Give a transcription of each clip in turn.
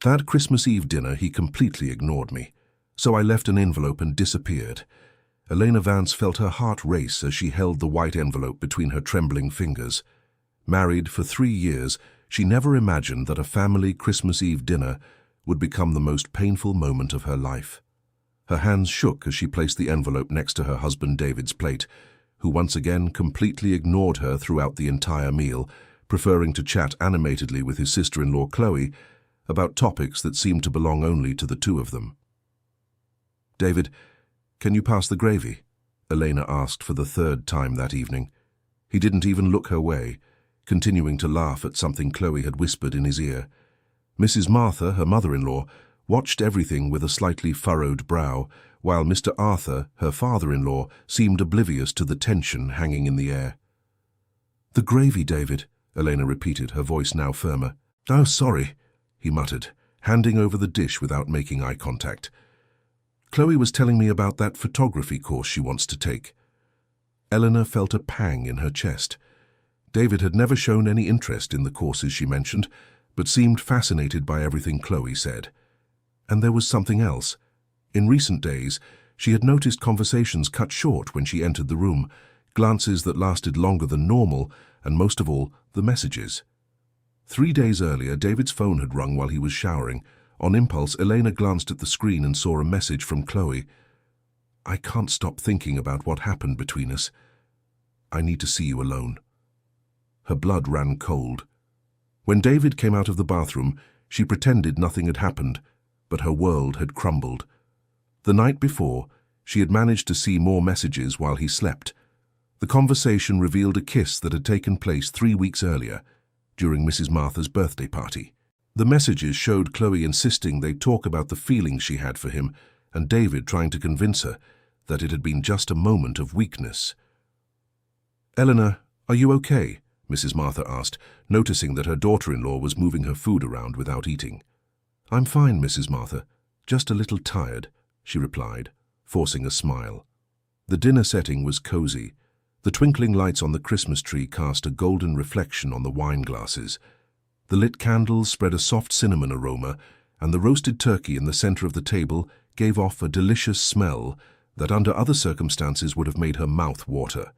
That Christmas Eve dinner, he completely ignored me, so I left an envelope and disappeared. Elena Vance felt her heart race as she held the white envelope between her trembling fingers. Married for 3 years, she never imagined that a family Christmas Eve dinner would become the most painful moment of her life. Her hands shook as she placed the envelope next to her husband David's plate, who once again completely ignored her throughout the entire meal, preferring to chat animatedly with his sister-in-law Chloe about topics that seemed to belong only to the two of them. "David, can you pass the gravy?" Elena asked for the 3rd time that evening. He didn't even look her way, continuing to laugh at something Chloe had whispered in his ear. Mrs. Martha, her mother-in-law, watched everything with a slightly furrowed brow, while Mr. Arthur, her father-in-law, seemed oblivious to the tension hanging in the air. "The gravy, David," Elena repeated, her voice now firmer. "Oh, sorry," he muttered, handing over the dish without making eye contact. "Chloe was telling me about that photography course she wants to take." Eleanor felt a pang in her chest. David had never shown any interest in the courses she mentioned, but seemed fascinated by everything Chloe said. And there was something else. In recent days, she had noticed conversations cut short when she entered the room, glances that lasted longer than normal, and most of all, the messages. 3 days earlier, David's phone had rung while he was showering. On impulse, Elena glanced at the screen and saw a message from Chloe. "I can't stop thinking about what happened between us. I need to see you alone." Her blood ran cold. When David came out of the bathroom, she pretended nothing had happened, but her world had crumbled. The night before, she had managed to see more messages while he slept. The conversation revealed a kiss that had taken place 3 weeks earlier, during Mrs. Martha's birthday party. The messages showed Chloe insisting they talk about the feelings she had for him, and David trying to convince her that it had been just a moment of weakness. "Eleanor, are you okay?" Mrs. Martha asked, noticing that her daughter-in-law was moving her food around without eating. "I'm fine, Mrs. Martha. Just a little tired," she replied, forcing a smile. The dinner setting was cozy. The twinkling lights on the Christmas tree cast a golden reflection on the wine glasses. The lit candles spread a soft cinnamon aroma, and the roasted turkey in the center of the table gave off a delicious smell that under other circumstances would have made her mouth water.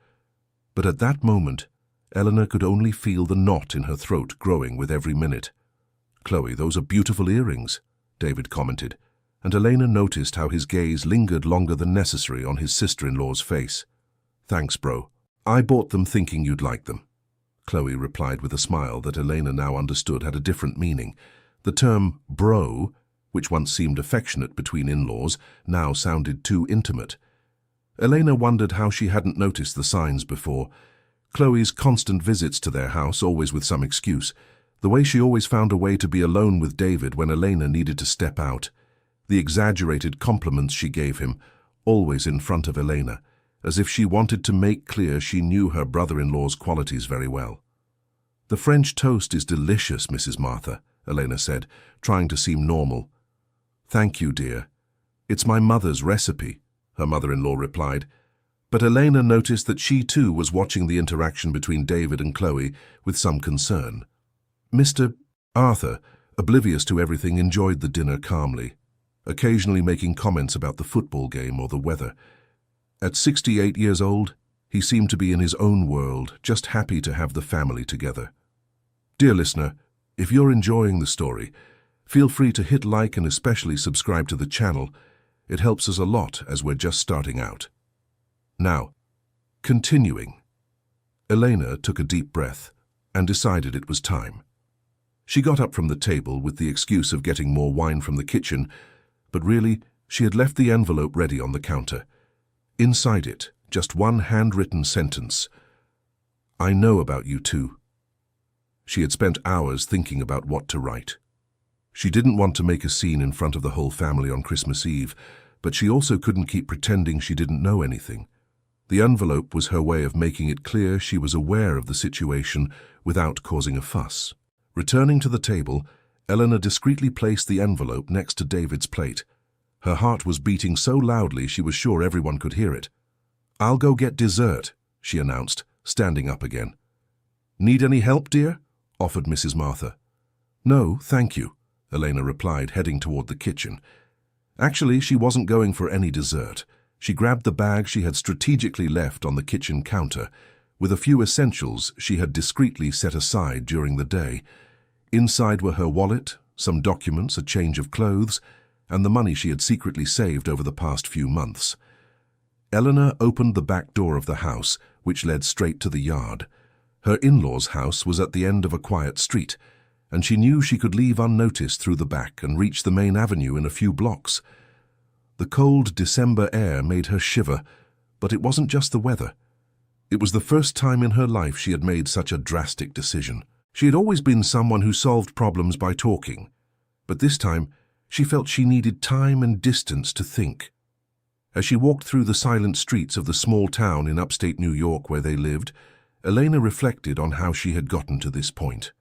But at that moment, Eleanor could only feel the knot in her throat growing with every minute. "Chloe, those are beautiful earrings," David commented, and Elena noticed how his gaze lingered longer than necessary on his sister-in-law's face. "Thanks, bro. I bought them thinking you'd like them," Chloe replied with a smile that Elena now understood had a different meaning. The term bro, which once seemed affectionate between in-laws, now sounded too intimate. Elena wondered how she hadn't noticed the signs before. Chloe's constant visits to their house, always with some excuse. The way she always found a way to be alone with David when Elena needed to step out. The exaggerated compliments she gave him, always in front of Elena, as if she wanted to make clear she knew her brother-in-law's qualities very well. "The French toast is delicious, Mrs. Martha," Elena said, trying to seem normal. "Thank you, dear. It's my mother's recipe," her mother-in-law replied. But Elena noticed that she too was watching the interaction between David and Chloe with some concern. Mr. Arthur, oblivious to everything, enjoyed the dinner calmly, occasionally making comments about the football game or the weather. At 68 years old, he seemed to be in his own world, just happy to have the family together. Dear listener, if you're enjoying the story, feel free to hit like and especially subscribe to the channel. It helps us a lot as we're just starting out. Now, continuing. Elena took a deep breath and decided it was time. She got up from the table with the excuse of getting more wine from the kitchen, but really, she had left the envelope ready on the counter. Inside it, just one handwritten sentence. "I know about you too." She had spent hours thinking about what to write. She didn't want to make a scene in front of the whole family on Christmas Eve, but she also couldn't keep pretending she didn't know anything. The envelope was her way of making it clear she was aware of the situation without causing a fuss. Returning to the table, Eleanor discreetly placed the envelope next to David's plate. Her heart was beating so loudly she was sure everyone could hear it. "I'll go get dessert," she announced, standing up again. "Need any help, dear?" offered Mrs. Martha. "No, thank you," Elena replied, heading toward the kitchen. Actually, she wasn't going for any dessert. She grabbed the bag she had strategically left on the kitchen counter, with a few essentials she had discreetly set aside during the day. Inside were her wallet, some documents, a change of clothes, and the money she had secretly saved over the past few months. Eleanor opened the back door of the house, which led straight to the yard. Her in-laws' house was at the end of a quiet street, and she knew she could leave unnoticed through the back and reach the main avenue in a few blocks. The cold December air made her shiver, but it wasn't just the weather. It was the first time in her life she had made such a drastic decision. She had always been someone who solved problems by talking, but this time she felt she needed time and distance to think. As she walked through the silent streets of the small town in upstate New York where they lived, Elena reflected on how she had gotten to this point.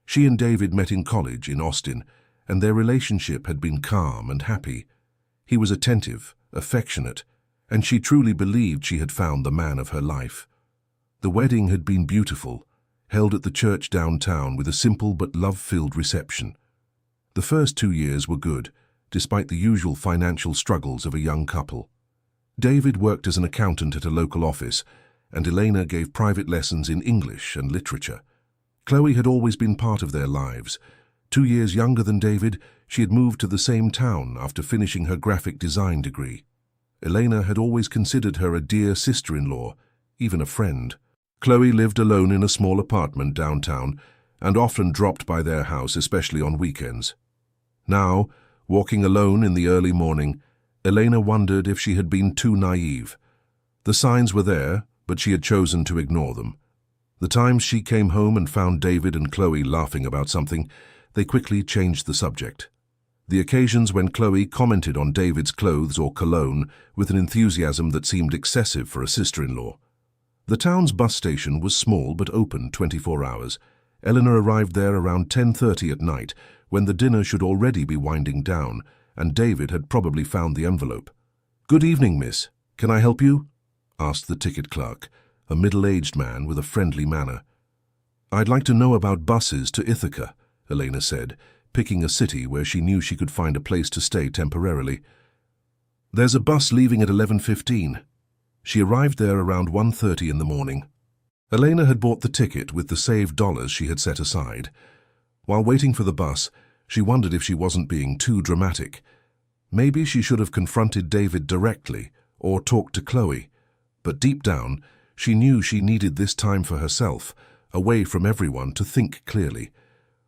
She and David met in college in Austin, and their relationship had been calm and happy. He was attentive, affectionate, and she truly believed she had found the man of her life. The wedding had been beautiful, held at the church downtown with a simple but love-filled reception. The first 2 years were good, despite the usual financial struggles of a young couple. David worked as an accountant at a local office, and Elena gave private lessons in English and literature. Chloe had always been part of their lives. 2 years younger than David, she had moved to the same town after finishing her graphic design degree. Elena had always considered her a dear sister-in-law, even a friend. Chloe lived alone in a small apartment downtown and often dropped by their house, especially on weekends. Now, walking alone in the early morning, Elena wondered if she had been too naive. The signs were there, but she had chosen to ignore them. The times she came home and found David and Chloe laughing about something, they quickly changed the subject. The occasions when Chloe commented on David's clothes or cologne with an enthusiasm that seemed excessive for a sister-in-law. The town's bus station was small but open 24 hours. Eleanor arrived there around 10:30 at night, when the dinner should already be winding down, and David had probably found the envelope. "Good evening, miss. Can I help you?" asked the ticket clerk, a middle-aged man with a friendly manner. "I'd like to know about buses to Ithaca," Elena said, picking a city where she knew she could find a place to stay temporarily. "There's a bus leaving at 11:15. She arrived there around 1:30 in the morning. Elena had bought the ticket with the saved dollars she had set aside. While waiting for the bus, she wondered if she wasn't being too dramatic. Maybe she should have confronted David directly or talked to Chloe, but deep down, she knew she needed this time for herself, away from everyone, to think clearly.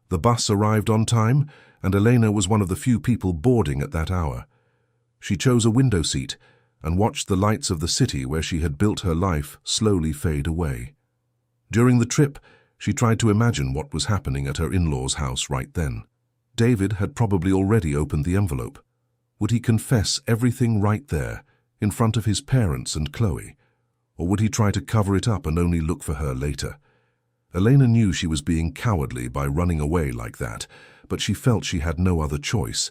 The bus arrived on time, and Elena was one of the few people boarding at that hour. She chose a window seat and watched the lights of the city where she had built her life slowly fade away. During the trip, she tried to imagine what was happening at her in-laws' house right then. David had probably already opened the envelope. Would he confess everything right there, in front of his parents and Chloe? Or would he try to cover it up and only look for her later? Elena knew she was being cowardly by running away like that, but she felt she had no other choice.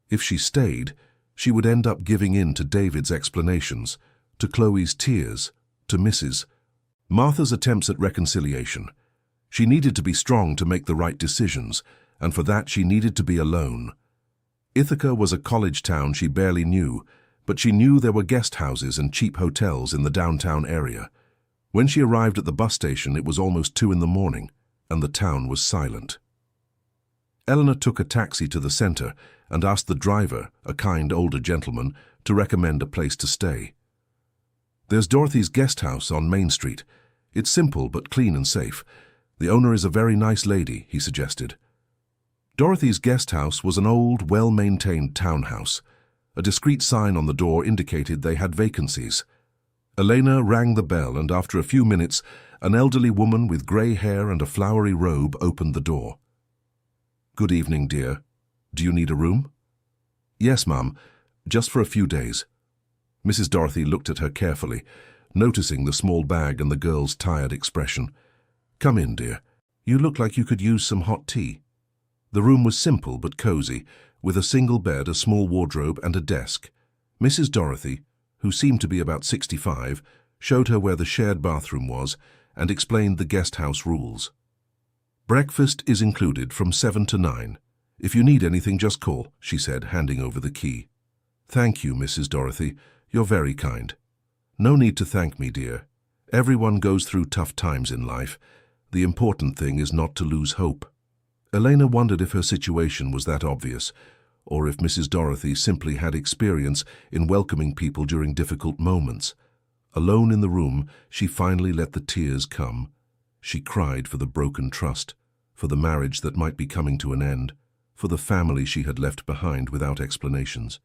If she stayed, she would end up giving in to David's explanations, to Chloe's tears, to Mrs. Martha's attempts at reconciliation. She needed to be strong to make the right decisions, and for that she needed to be alone. Ithaca was a college town she barely knew, but she knew there were guest houses and cheap hotels in the downtown area. When she arrived at the bus station, it was almost 2 in the morning, and the town was silent. Eleanor took a taxi to the center and asked the driver, a kind older gentleman, to recommend a place to stay. "There's Dorothy's guest house on Main Street. It's simple but clean and safe. The owner is a very nice lady," he suggested. Dorothy's guest house was an old, well-maintained townhouse. A discreet sign on the door indicated they had vacancies. Elena rang the bell, and after a few minutes, an elderly woman with grey hair and a flowery robe opened the door. "Good evening, dear. Do you need a room?" "Yes, ma'am. Just for a few days." Mrs. Dorothy looked at her carefully, noticing the small bag and the girl's tired expression. "Come in, dear. You look like you could use some hot tea." The room was simple but cozy, with a single bed, a small wardrobe, and a desk. Mrs. Dorothy, who seemed to be about 65, showed her where the shared bathroom was and explained the guest house rules. "Breakfast is included from 7 to 9. If you need anything, just call, she said, handing over the key. Thank you, Mrs. Dorothy. You're very kind. No need to thank me, dear. Everyone goes through tough times in life. The important thing is not to lose hope. Elena wondered if her situation was that obvious, or if Mrs. Dorothy simply had experience in welcoming people during difficult moments. Alone in the room, she finally let the tears come. She cried for the broken trust, for the marriage that might be coming to an end, for the family she had left behind without explanations.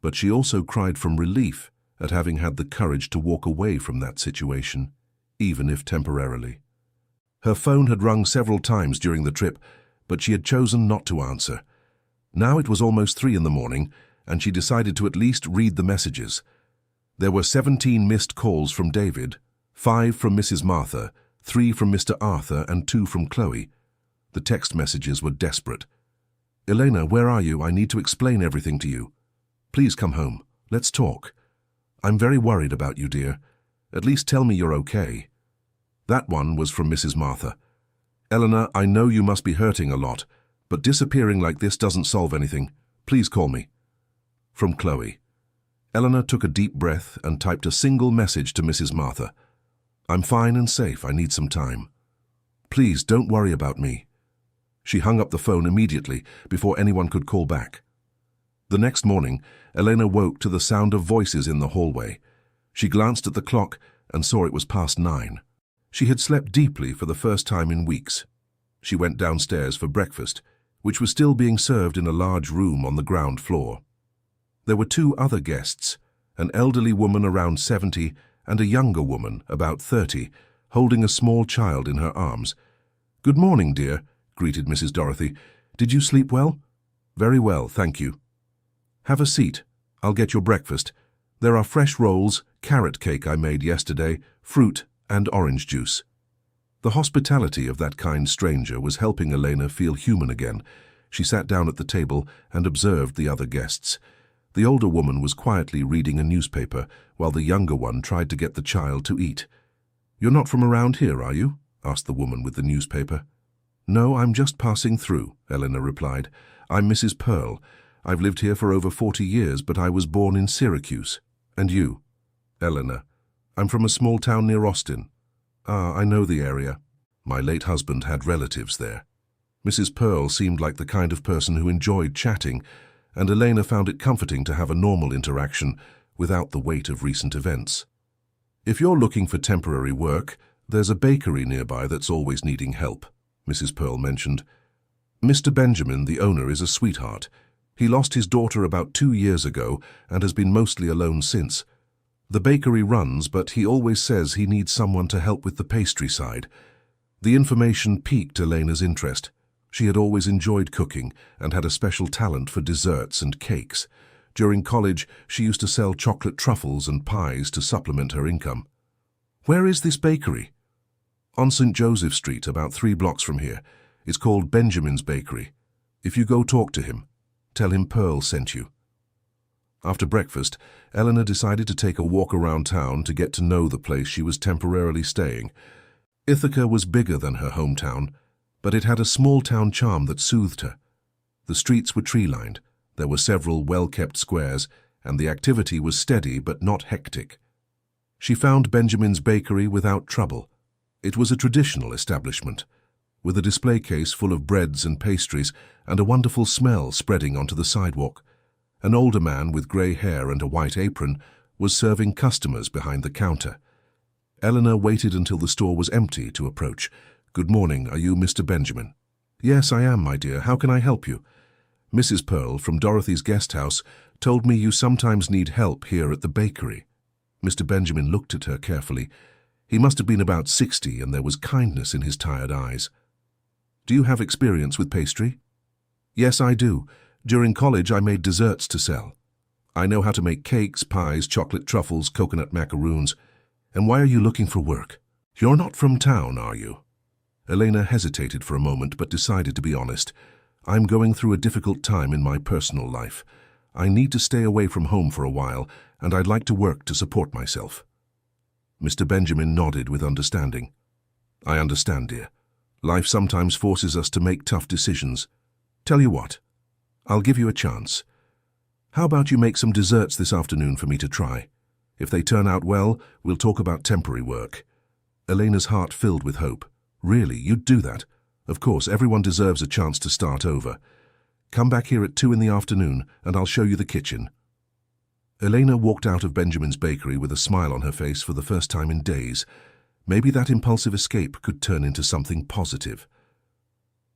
But she also cried from relief at having had the courage to walk away from that situation, even if temporarily. Her phone had rung several times during the trip, but she had chosen not to answer. Now it was almost 3 in the morning, and she decided to at least read the messages. There were 17 missed calls from David, 5 from Mrs. Martha, 3 from Mr. Arthur, and 2 from Chloe. The text messages were desperate. Elena, where are you? I need to explain everything to you. Please come home. Let's talk. I'm very worried about you, dear. At least tell me you're okay. That one was from Mrs. Martha. Eleanor, I know you must be hurting a lot, but disappearing like this doesn't solve anything. Please call me. From Chloe. Eleanor took a deep breath and typed a single message to Mrs. Martha. I'm fine and safe. I need some time. Please don't worry about me. She hung up the phone immediately before anyone could call back. The next morning, Elena woke to the sound of voices in the hallway. She glanced at the clock and saw it was past 9. She had slept deeply for the first time in weeks. She went downstairs for breakfast, which was still being served in a large room on the ground floor. There were 2 other guests, an elderly woman around 70 and a younger woman, about 30, holding a small child in her arms. Good morning, dear, greeted Mrs. Dorothy. Did you sleep well? Very well, thank you. Have a seat. I'll get your breakfast. There are fresh rolls, carrot cake I made yesterday, fruit, and orange juice. The hospitality of that kind stranger was helping Elena feel human again. She sat down at the table and observed the other guests. The older woman was quietly reading a newspaper, while the younger one tried to get the child to eat. You're not from around here, are you? Asked the woman with the newspaper. No, I'm just passing through, Elena replied. I'm Mrs. Pearl. I've lived here for over 40 years, but I was born in Syracuse. And you? Elena. I'm from a small town near Austin. Ah, I know the area. My late husband had relatives there. Mrs. Pearl seemed like the kind of person who enjoyed chatting, and Elena found it comforting to have a normal interaction without the weight of recent events. If you're looking for temporary work, there's a bakery nearby that's always needing help, Mrs. Pearl mentioned. Mr. Benjamin, the owner, is a sweetheart. He lost his daughter about 2 years ago and has been mostly alone since. The bakery runs, but he always says he needs someone to help with the pastry side. The information piqued Elena's interest. She had always enjoyed cooking and had a special talent for desserts and cakes. During college, she used to sell chocolate truffles and pies to supplement her income. Where is this bakery? On St. Joseph Street, about 3 blocks from here. It's called Benjamin's Bakery. If you go talk to him, tell him Pearl sent you. After breakfast, Eleanor decided to take a walk around town to get to know the place she was temporarily staying. Ithaca was bigger than her hometown, but it had a small-town charm that soothed her. The streets were tree-lined, there were several well-kept squares, and the activity was steady but not hectic. She found Benjamin's Bakery without trouble. It was a traditional establishment, with a display case full of breads and pastries and a wonderful smell spreading onto the sidewalk. An older man with grey hair and a white apron was serving customers behind the counter. Eleanor waited until the store was empty to approach. Good morning, are you Mr. Benjamin? Yes, I am, my dear. How can I help you? Mrs. Pearl from Dorothy's guest house told me you sometimes need help here at the bakery. Mr. Benjamin looked at her carefully. He must have been about 60, and there was kindness in his tired eyes. Do you have experience with pastry? Yes, I do. During college, I made desserts to sell. I know how to make cakes, pies, chocolate truffles, coconut macaroons. And why are you looking for work? You're not from town, are you? Elena hesitated for a moment, but decided to be honest. I'm going through a difficult time in my personal life. I need to stay away from home for a while, and I'd like to work to support myself. Mr. Benjamin nodded with understanding. I understand, dear. Life sometimes forces us to make tough decisions. Tell you what, I'll give you a chance. How about you make some desserts this afternoon for me to try? If they turn out well, we'll talk about temporary work. Elena's heart filled with hope. Really, you'd do that? Of course, everyone deserves a chance to start over. Come back here at 2 in the afternoon and I'll show you the kitchen. Elena walked out of Benjamin's bakery with a smile on her face for the first time in days. Maybe that impulsive escape could turn into something positive.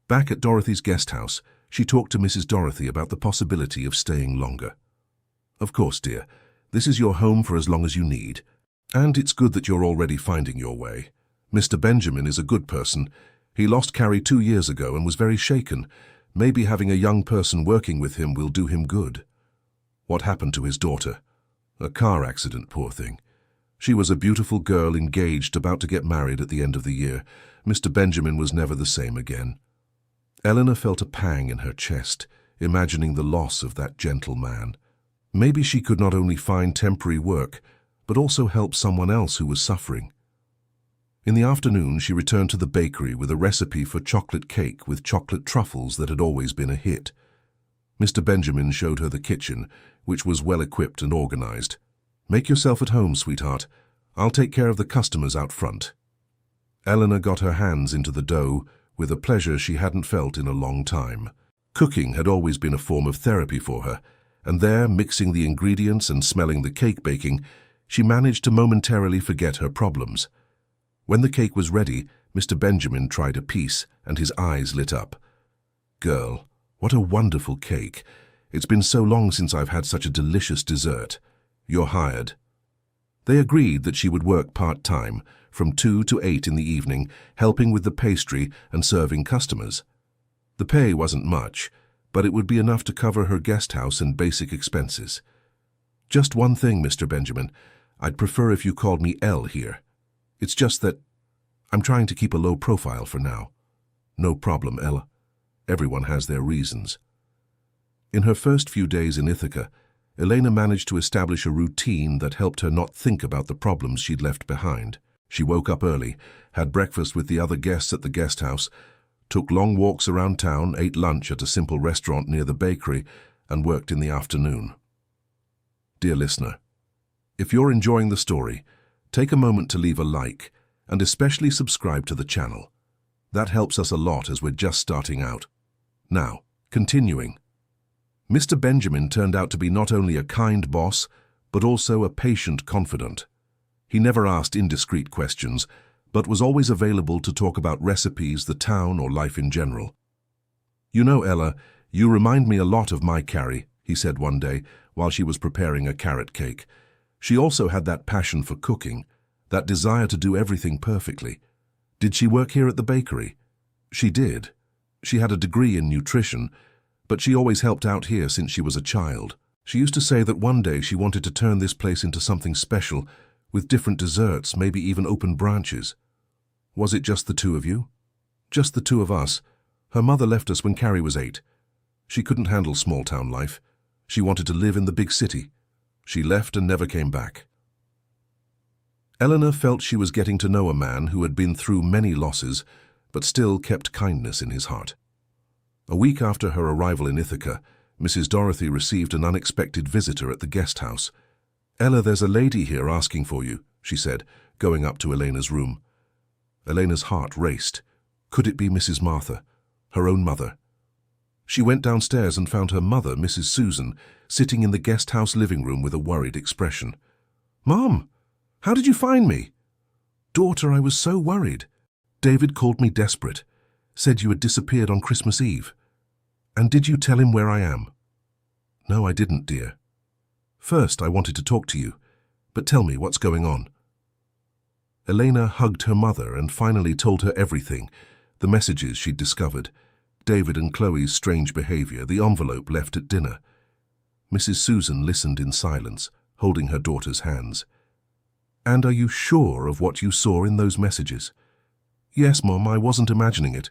Back at Dorothy's guest house, she talked to Mrs. Dorothy about the possibility of staying longer. Of course, dear, this is your home for as long as you need. And it's good that you're already finding your way. Mr. Benjamin is a good person. He lost Carrie 2 years ago and was very shaken. Maybe having a young person working with him will do him good. What happened to his daughter? A car accident, poor thing. She was a beautiful girl, engaged, about to get married at the end of the year. Mr. Benjamin was never the same again. Eleanor felt a pang in her chest, imagining the loss of that gentle man. Maybe she could not only find temporary work, but also help someone else who was suffering. In the afternoon, she returned to the bakery with a recipe for chocolate cake with chocolate truffles that had always been a hit. Mr. Benjamin showed her the kitchen, which was well equipped and organized. Make yourself at home, sweetheart. I'll take care of the customers out front. Eleanor got her hands into the dough with a pleasure she hadn't felt in a long time. Cooking had always been a form of therapy for her, and there, mixing the ingredients and smelling the cake baking, she managed to momentarily forget her problems. When the cake was ready, Mr. Benjamin tried a piece, and his eyes lit up. "Girl, what a wonderful cake. It's been so long since I've had such a delicious dessert. You're hired." They agreed that she would work part-time, from 2 to 8 in the evening, helping with the pastry and serving customers. The pay wasn't much, but it would be enough to cover her guest house and basic expenses. "Just one thing, Mr. Benjamin. I'd prefer if you called me Elle here. It's just that I'm trying to keep a low profile for now." "No problem, Ella. Everyone has their reasons." In her first few days in Ithaca, Elena managed to establish a routine that helped her not think about the problems she'd left behind. She woke up early, had breakfast with the other guests at the guest house, took long walks around town, ate lunch at a simple restaurant near the bakery, and worked in the afternoon. Dear listener, if you're enjoying the story, take a moment to leave a like, and especially subscribe to the channel. That helps us a lot as we're just starting out. Now, continuing. Mr. Benjamin turned out to be not only a kind boss, but also a patient confidant. He never asked indiscreet questions, but was always available to talk about recipes, the town, or life in general. "You know, Ella, you remind me a lot of my Carrie," he said one day while she was preparing a carrot cake. She also had that passion for cooking, that desire to do everything perfectly. Did she work here at the bakery? She did. She had a degree in nutrition, but she always helped out here since she was a child. She used to say that one day she wanted to turn this place into something special, with different desserts, maybe even open branches. Was it just the two of you? Just the two of us. Her mother left us when Carrie was 8. She couldn't handle small-town life. She wanted to live in the big city. She left and never came back. Eleanor felt she was getting to know a man who had been through many losses, but still kept kindness in his heart. A week after her arrival in Ithaca, Mrs. Dorothy received an unexpected visitor at the guest house. "Ella, there's a lady here asking for you," she said, going up to Elena's room. Elena's heart raced. Could it be Mrs. Martha, her own mother? She went downstairs and found her mother, Mrs. Susan, sitting in the guest house living room with a worried expression. "Mom, how did you find me?" "Daughter, I was so worried. David called me desperate, said you had disappeared on Christmas Eve. And did you tell him where I am?" "No, I didn't, dear. First, I wanted to talk to you, but tell me what's going on." Elena hugged her mother and finally told her everything, the messages she'd discovered, David and Chloe's strange behavior, the envelope left at dinner. Mrs. Susan listened in silence, holding her daughter's hands. "And are you sure of what you saw in those messages?" "Yes, Mom, I wasn't imagining it."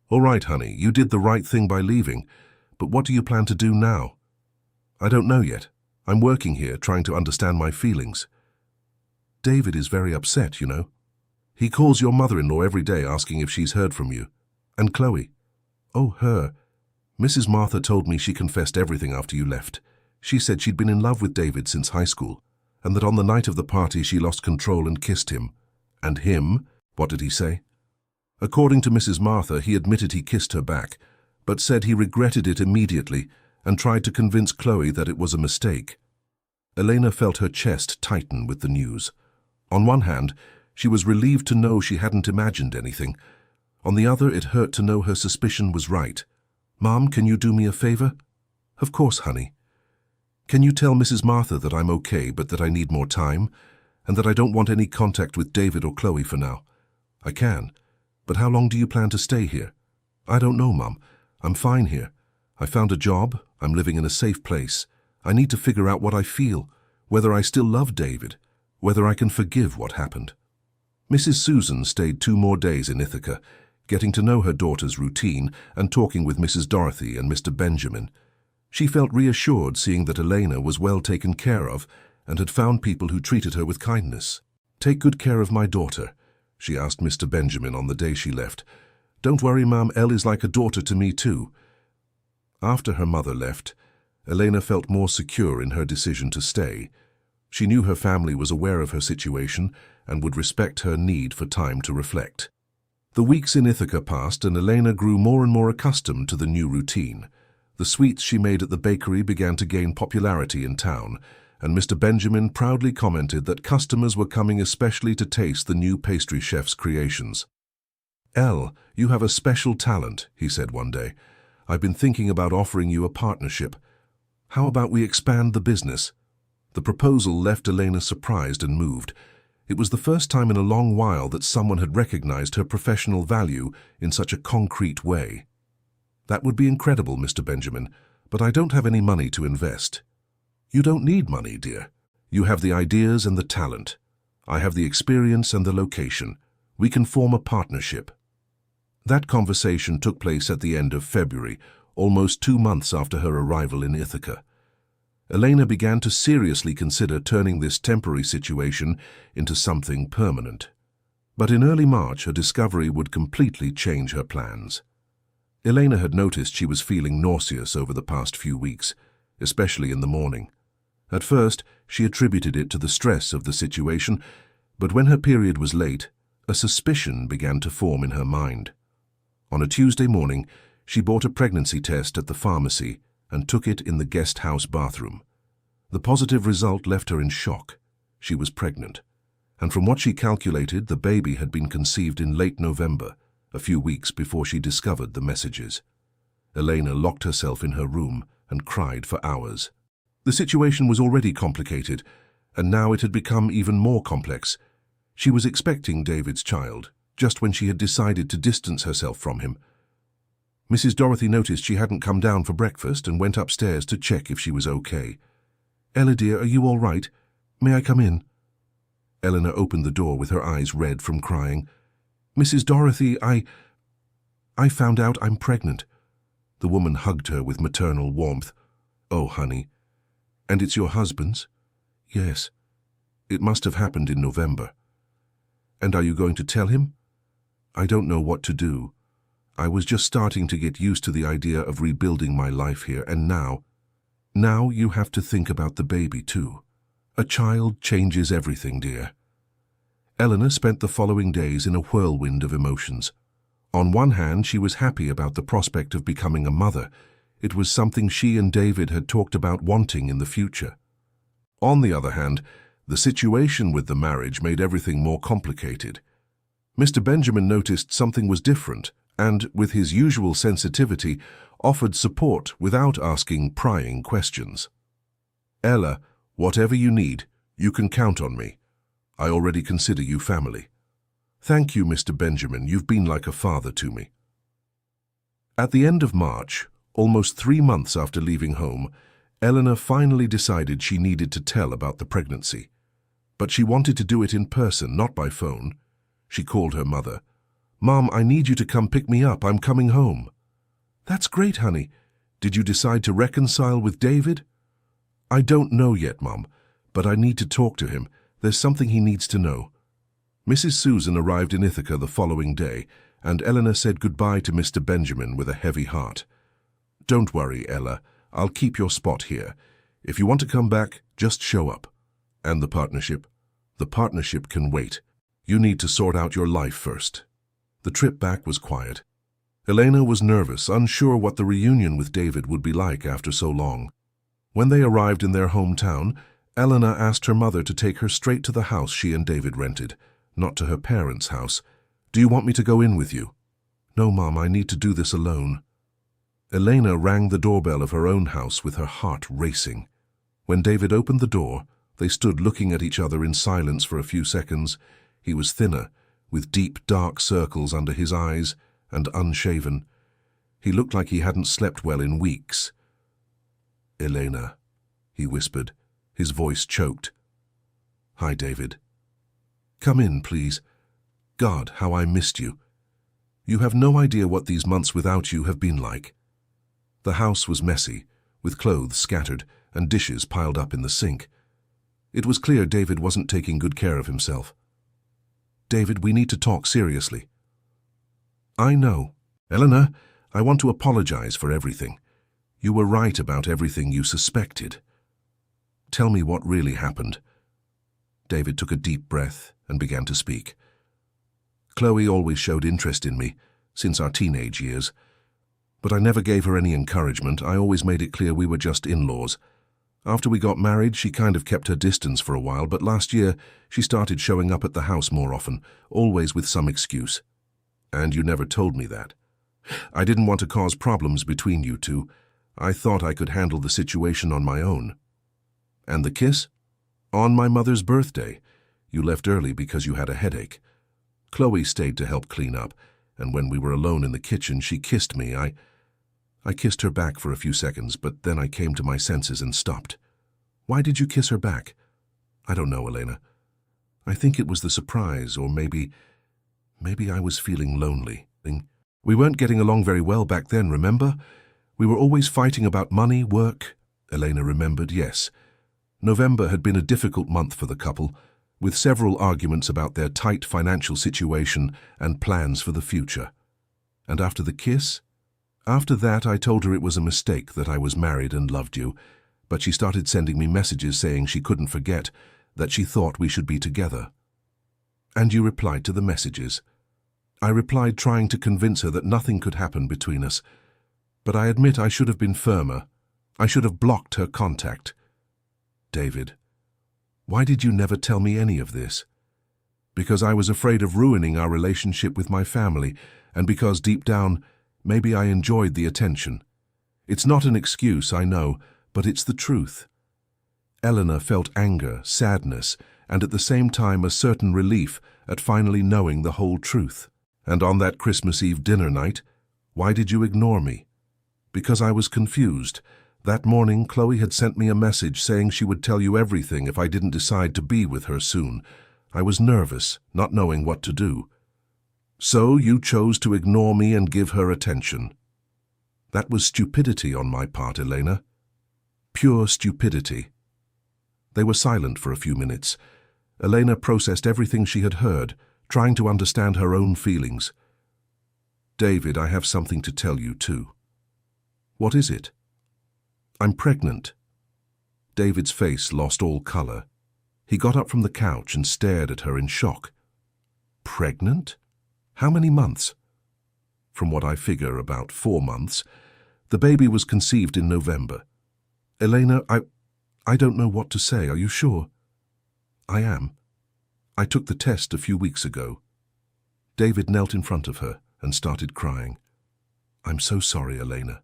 "All right, honey, you did the right thing by leaving, but what do you plan to do now?" "I don't know yet. I'm working here, trying to understand my feelings." "David is very upset, you know. He calls your mother-in-law every day asking if she's heard from you. And Chloe." "Oh, her. Mrs. Martha told me she confessed everything after you left. She said she'd been in love with David since high school, and that on the night of the party she lost control and kissed him. And him? What did he say? According to Mrs. Martha, he admitted he kissed her back, but said he regretted it immediately and tried to convince Chloe that it was a mistake. Elena felt her chest tighten with the news. On one hand, she was relieved to know she hadn't imagined anything. On the other, it hurt to know her suspicion was right. "Mom, can you do me a favor?" "Of course, honey." "Can you tell Mrs. Martha that I'm okay, but that I need more time, and that I don't want any contact with David or Chloe for now?" "I can. But how long do you plan to stay here?" "I don't know, Mom. I'm fine here. I found a job. I'm living in a safe place. I need to figure out what I feel, whether I still love David, whether I can forgive what happened." Mrs. Susan stayed 2 more days in Ithaca, getting to know her daughter's routine and talking with Mrs. Dorothy and Mr. Benjamin. She felt reassured seeing that Elena was well taken care of and had found people who treated her with kindness. "Take good care of my daughter," she asked Mr. Benjamin on the day she left. "Don't worry, Ma'am, Elle is like a daughter to me too." After her mother left, Elena felt more secure in her decision to stay. She knew her family was aware of her situation and would respect her need for time to reflect. The weeks in Ithaca passed, and Elena grew more and more accustomed to the new routine. The sweets she made at the bakery began to gain popularity in town, and Mr. Benjamin proudly commented that customers were coming especially to taste the new pastry chef's creations. "Elle, you have a special talent," he said one day. "I've been thinking about offering you a partnership. How about we expand the business?" The proposal left Elena surprised and moved. It was the first time in a long while that someone had recognized her professional value in such a concrete way. "That would be incredible, Mr. Benjamin, but I don't have any money to invest." "You don't need money, dear. You have the ideas and the talent. I have the experience and the location. We can form a partnership." That conversation took place at the end of February, almost 2 months after her arrival in Ithaca. Elena began to seriously consider turning this temporary situation into something permanent. But in early March, a discovery would completely change her plans. Elena had noticed she was feeling nauseous over the past few weeks, especially in the morning. At first, she attributed it to the stress of the situation, but when her period was late, a suspicion began to form in her mind. On a Tuesday morning, she bought a pregnancy test at the pharmacy and took it in the guest house bathroom. The positive result left her in shock. She was pregnant, and from what she calculated, the baby had been conceived in late November, a few weeks before she discovered the messages. Elena locked herself in her room and cried for hours. The situation was already complicated, and now it had become even more complex. She was expecting David's child, just when she had decided to distance herself from him. Mrs. Dorothy noticed she hadn't come down for breakfast and went upstairs to check if she was okay. "Ella, dear, are you all right? May I come in?" Eleanor opened the door with her eyes red from crying. "Mrs. Dorothy, I found out I'm pregnant." The woman hugged her with maternal warmth. "Oh, honey. And it's your husband's?" "Yes. It must have happened in November." "And are you going to tell him?" "I don't know what to do. I was just starting to get used to the idea of rebuilding my life here, and now you have to think about the baby too. A child changes everything, dear." Eleanor spent the following days in a whirlwind of emotions. On one hand, she was happy about the prospect of becoming a mother. It was something she and David had talked about wanting in the future. On the other hand, the situation with the marriage made everything more complicated. Mr. Benjamin noticed something was different and, with his usual sensitivity, offered support without asking prying questions. "Ella, whatever you need, you can count on me. I already consider you family." "Thank you, Mr. Benjamin. You've been like a father to me." At the end of March, almost 3 months after leaving home, Eleanor finally decided she needed to tell about the pregnancy. But she wanted to do it in person, not by phone. She called her mother. "Mom, I need you to come pick me up. I'm coming home." "That's great, honey. Did you decide to reconcile with David?" "I don't know yet, Mom, but I need to talk to him. There's something he needs to know." Mrs. Susan arrived in Ithaca the following day, and Eleanor said goodbye to Mr. Benjamin with a heavy heart. Don't worry, Ella. I'll keep your spot here. If you want to come back, just show up. And the partnership? The partnership can wait. You need to sort out your life first. The trip back was quiet. Elena was nervous, unsure what the reunion with David would be like after so long. When they arrived in their hometown, Elena asked her mother to take her straight to the house she and David rented, not to her parents' house. Do you want me to go in with you? No, Mom, I need to do this alone. Elena rang the doorbell of her own house with her heart racing. When David opened the door, they stood looking at each other in silence for a few seconds. He was thinner, with deep, dark circles under his eyes, and unshaven. He looked like he hadn't slept well in weeks. Elena, he whispered, his voice choked. Hi, David. Come in, please. God, how I missed you. You have no idea what these months without you have been like. The house was messy, with clothes scattered and dishes piled up in the sink. It was clear David wasn't taking good care of himself. David, we need to talk seriously. I know. Elena, I want to apologize for everything. You were right about everything you suspected. Tell me what really happened. David took a deep breath and began to speak. Chloe always showed interest in me, since our teenage years. But I never gave her any encouragement. I always made it clear we were just in-laws. After we got married, she kind of kept her distance for a while, but last year she started showing up at the house more often, always with some excuse. And you never told me that. I didn't want to cause problems between you two. I thought I could handle the situation on my own. And the kiss? On my mother's birthday. You left early because you had a headache. Chloe stayed to help clean up, and when we were alone in the kitchen, she kissed me. I kissed her back for a few seconds, but then I came to my senses and stopped. Why did you kiss her back? I don't know, Elena. I think it was the surprise, or maybe I was feeling lonely. We weren't getting along very well back then, remember? We were always fighting about money, work. Elena remembered, yes. November had been a difficult month for the couple, with several arguments about their tight financial situation and plans for the future. And after the kiss? After that, I told her it was a mistake that I was married and loved you, but she started sending me messages saying she couldn't forget, that she thought we should be together. And you replied to the messages. I replied trying to convince her that nothing could happen between us, but I admit I should have been firmer. I should have blocked her contact. David, why did you never tell me any of this? Because I was afraid of ruining our relationship with my family, and because deep down, maybe I enjoyed the attention. It's not an excuse, I know, but it's the truth. Elena felt anger, sadness, and at the same time a certain relief at finally knowing the whole truth. And on that Christmas Eve dinner night, why did you ignore me? Because I was confused. That morning, Chloe had sent me a message saying she would tell you everything if I didn't decide to be with her soon. I was nervous, not knowing what to do. So you chose to ignore me and give her attention. That was stupidity on my part, Elena. Pure stupidity. They were silent for a few minutes. Elena processed everything she had heard, trying to understand her own feelings. David, I have something to tell you too. What is it? I'm pregnant. David's face lost all color. He got up from the couch and stared at her in shock. Pregnant? How many months? From what I figure, about 4 months. The baby was conceived in November. Elena, I don't know what to say. Are you sure? I am. I took the test a few weeks ago. David knelt in front of her and started crying. I'm so sorry, Elena.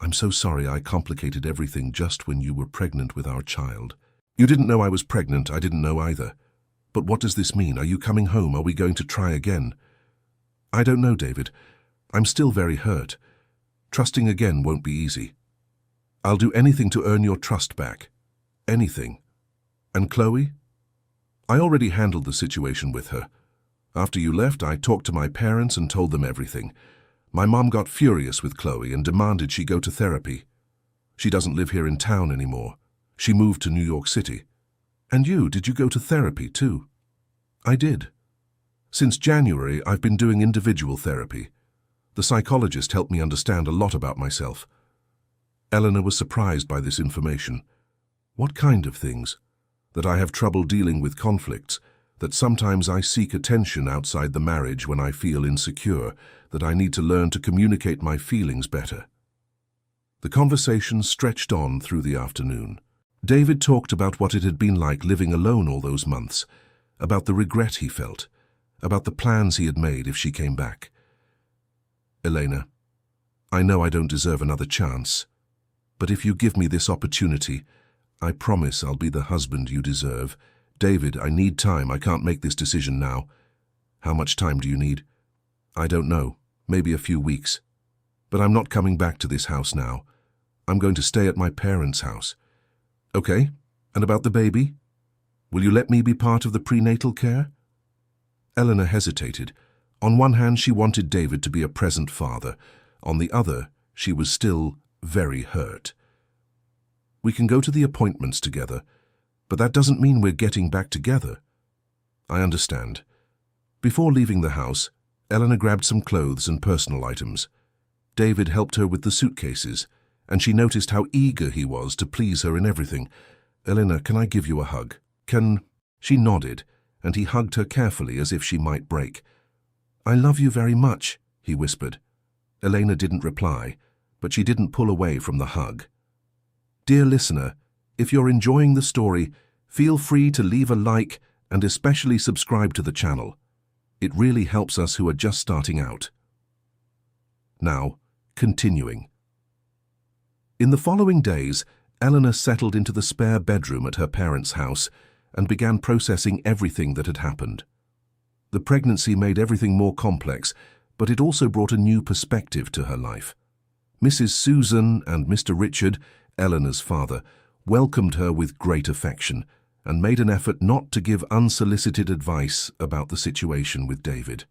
I'm so sorry I complicated everything just when you were pregnant with our child. You didn't know I was pregnant. I didn't know either. But what does this mean? Are you coming home? Are we going to try again? I don't know, David. I'm still very hurt. Trusting again won't be easy. I'll do anything to earn your trust back. Anything. And Chloe? I already handled the situation with her. After you left, I talked to my parents and told them everything. My mom got furious with Chloe and demanded she go to therapy. She doesn't live here in town anymore. She moved to New York City. And you, did you go to therapy too? I did. Since January, I've been doing individual therapy. The psychologist helped me understand a lot about myself. Eleanor was surprised by this information. What kind of things? That I have trouble dealing with conflicts, that sometimes I seek attention outside the marriage when I feel insecure, that I need to learn to communicate my feelings better. The conversation stretched on through the afternoon. David talked about what it had been like living alone all those months, about the regret he felt, about the plans he had made if she came back. Elena, I know I don't deserve another chance, but if you give me this opportunity, I promise I'll be the husband you deserve. David, I need time. I can't make this decision now. How much time do you need? I don't know. Maybe a few weeks. But I'm not coming back to this house now. I'm going to stay at my parents' house. Okay, and about the baby? Will you let me be part of the prenatal care? Eleanor hesitated. On one hand, she wanted David to be a present father. On the other, she was still very hurt. We can go to the appointments together, but that doesn't mean we're getting back together. I understand. Before leaving the house, Eleanor grabbed some clothes and personal items. David helped her with the suitcases, and she noticed how eager he was to please her in everything. Eleanor, can I give you a hug? She nodded, and he hugged her carefully as if she might break. I love you very much, he whispered. Elena didn't reply, but she didn't pull away from the hug. Dear listener, if you're enjoying the story, feel free to leave a like and especially subscribe to the channel. It really helps us who are just starting out. Now, continuing. In the following days, Eleanor settled into the spare bedroom at her parents' house and began processing everything that had happened. The pregnancy made everything more complex, but it also brought a new perspective to her life. Mrs. Susan and Mr. Richard, Eleanor's father, welcomed her with great affection and made an effort not to give unsolicited advice about the situation with David.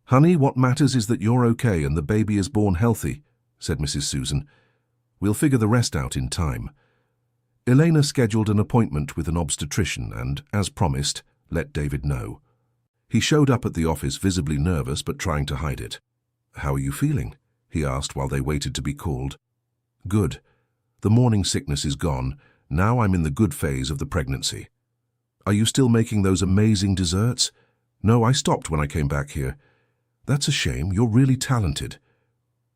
Honey, what matters is that you're okay and the baby is born healthy, said Mrs. Susan. We'll figure the rest out in time. Elena scheduled an appointment with an obstetrician and, as promised, let David know. He showed up at the office visibly nervous but trying to hide it. How are you feeling? He asked while they waited to be called. Good. The morning sickness is gone. Now I'm in the good phase of the pregnancy. Are you still making those amazing desserts? No, I stopped when I came back here. That's a shame. You're really talented.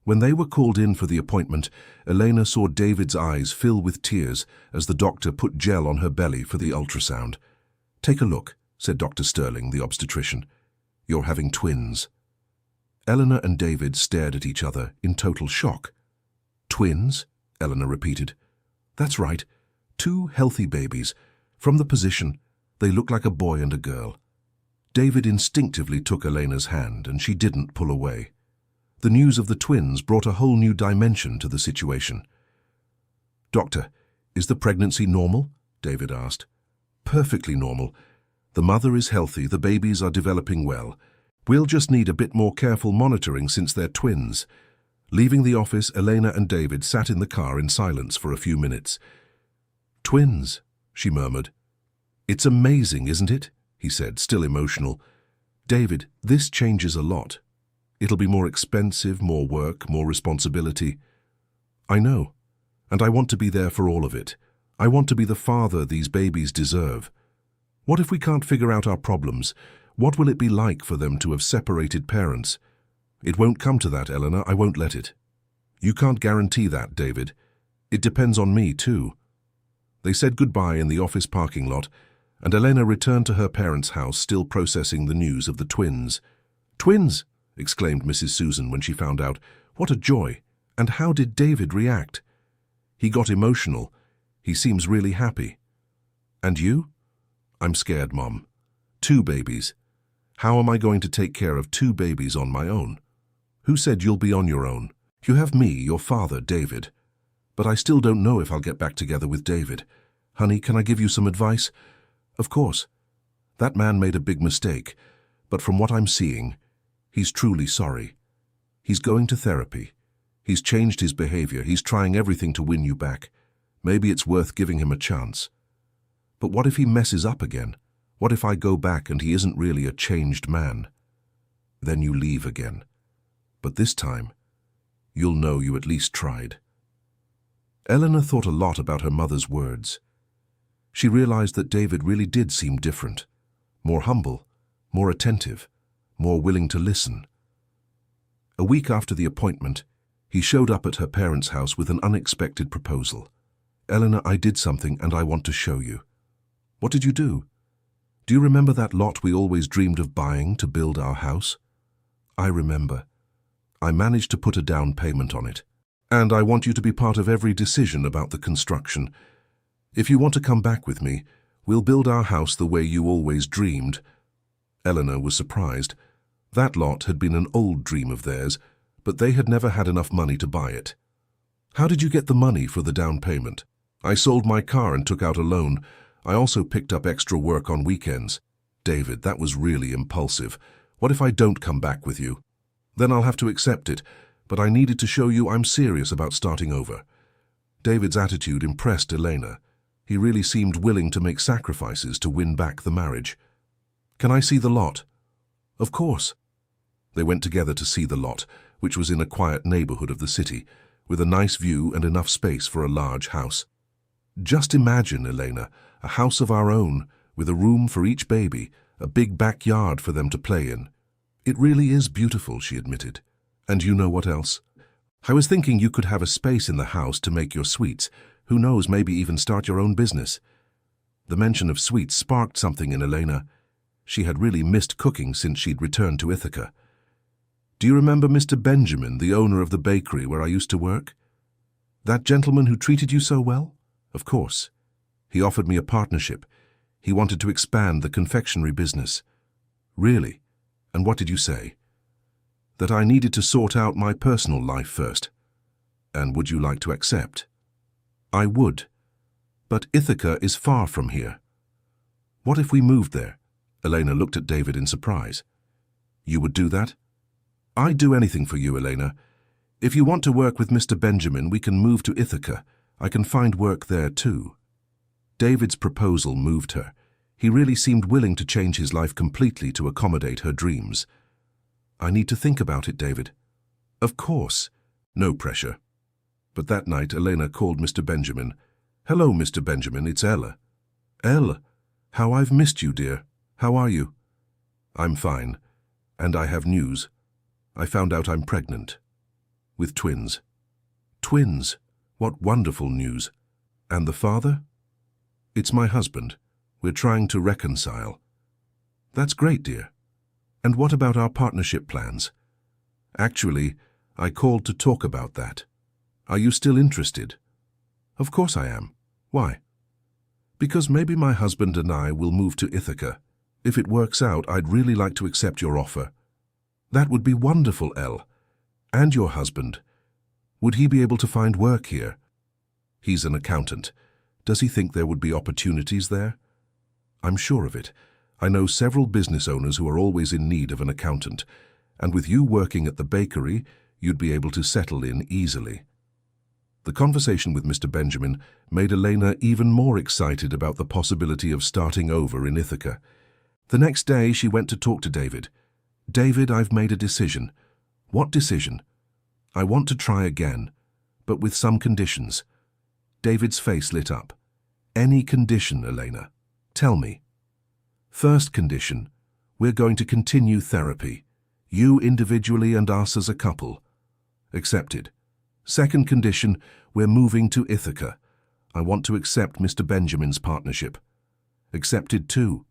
When they were called in for the appointment, Elena saw David's eyes fill with tears as the doctor put gel on her belly for the ultrasound. Take a look, said Dr. Sterling, the obstetrician. You're having twins. Eleanor and David stared at each other in total shock. Twins? Eleanor repeated. That's right. 2 healthy babies. From the position, they look like a boy and a girl. David instinctively took Elena's hand, and she didn't pull away. The news of the twins brought a whole new dimension to the situation. Doctor, is the pregnancy normal? David asked. Perfectly normal. The mother is healthy, the babies are developing well. We'll just need a bit more careful monitoring since they're twins. Leaving the office, Elena and David sat in the car in silence for a few minutes. Twins, she murmured. It's amazing, isn't it? He said, still emotional. David, this changes a lot. It'll be more expensive, more work, more responsibility. I know, and I want to be there for all of it. I want to be the father these babies deserve. What if we can't figure out our problems? What will it be like for them to have separated parents? It won't come to that, Eleanor. I won't let it. You can't guarantee that, David. It depends on me, too. They said goodbye in the office parking lot, and Elena returned to her parents' house, still processing the news of the twins. Twins! Exclaimed Mrs. Susan when she found out. What a joy! And how did David react? He got emotional. He seems really happy. And you? I'm scared, Mom. 2 babies. How am I going to take care of 2 babies on my own? Who said you'll be on your own? You have me, your father, David. But I still don't know if I'll get back together with David. Honey, can I give you some advice? Of course. That man made a big mistake, but from what I'm seeing, he's truly sorry. He's going to therapy. He's changed his behavior. He's trying everything to win you back. Maybe it's worth giving him a chance. But what if he messes up again? What if I go back and he isn't really a changed man? Then you leave again. But this time, you'll know you at least tried. Eleanor thought a lot about her mother's words. She realized that David really did seem different, more humble, more attentive, more willing to listen. A week after the appointment, he showed up at her parents' house with an unexpected proposal. "Eleanor, I did something and I want to show you." "What did you do?" "Do you remember that lot we always dreamed of buying to build our house?" "I remember. I managed to put a down payment on it. And I want you to be part of every decision about the construction. If you want to come back with me, we'll build our house the way you always dreamed." Eleanor was surprised. That lot had been an old dream of theirs, but they had never had enough money to buy it. "How did you get the money for the down payment?" "I sold my car and took out a loan. I also picked up extra work on weekends." "David, that was really impulsive. What if I don't come back with you?" "Then I'll have to accept it, but I needed to show you I'm serious about starting over." David's attitude impressed Elena. He really seemed willing to make sacrifices to win back the marriage. "Can I see the lot?" "Of course." They went together to see the lot, which was in a quiet neighborhood of the city, with a nice view and enough space for a large house. "Just imagine, Elena, a house of our own, with a room for each baby, a big backyard for them to play in." "It really is beautiful," she admitted. "And you know what else? I was thinking you could have a space in the house to make your sweets. Who knows, maybe even start your own business." The mention of sweets sparked something in Elena. She had really missed cooking since she'd returned to Ithaca. "Do you remember Mr. Benjamin, the owner of the bakery where I used to work? That gentleman who treated you so well?" "Of course. He offered me a partnership. He wanted to expand the confectionery business." "Really? And what did you say?" "That I needed to sort out my personal life first." "And would you like to accept?" "I would. But Ithaca is far from here." "What if we moved there?" Elena looked at David in surprise. "You would do that?" "I'd do anything for you, Elena. If you want to work with Mr. Benjamin, we can move to Ithaca. I can find work there too." David's proposal moved her. He really seemed willing to change his life completely to accommodate her dreams. "I need to think about it, David." "Of course. No pressure." But that night, Elena called Mr. Benjamin. "Hello, Mr. Benjamin, it's Ella." "Elle, how I've missed you, dear. How are you?" "I'm fine. And I have news. I found out I'm pregnant. With twins." "Twins? What wonderful news. And the father?" "It's my husband. We're trying to reconcile." "That's great, dear. And what about our partnership plans?" "Actually, I called to talk about that. Are you still interested?" "Of course I am. Why?" "Because maybe my husband and I will move to Ithaca. If it works out, I'd really like to accept your offer." "That would be wonderful, Elle. And your husband. Would he be able to find work here?" "He's an accountant. Does he think there would be opportunities there?" "I'm sure of it. I know several business owners who are always in need of an accountant, and with you working at the bakery, you'd be able to settle in easily." The conversation with Mr. Benjamin made Elena even more excited about the possibility of starting over in Ithaca. The next day, she went to talk to David. "David, I've made a decision." "What decision?" "I want to try again, but with some conditions." David's face lit up. "Any condition, Elena. Tell me." "First condition, we're going to continue therapy. You individually and us as a couple." "Accepted." "Second condition, we're moving to Ithaca. I want to accept Mr. Benjamin's partnership." "Accepted too."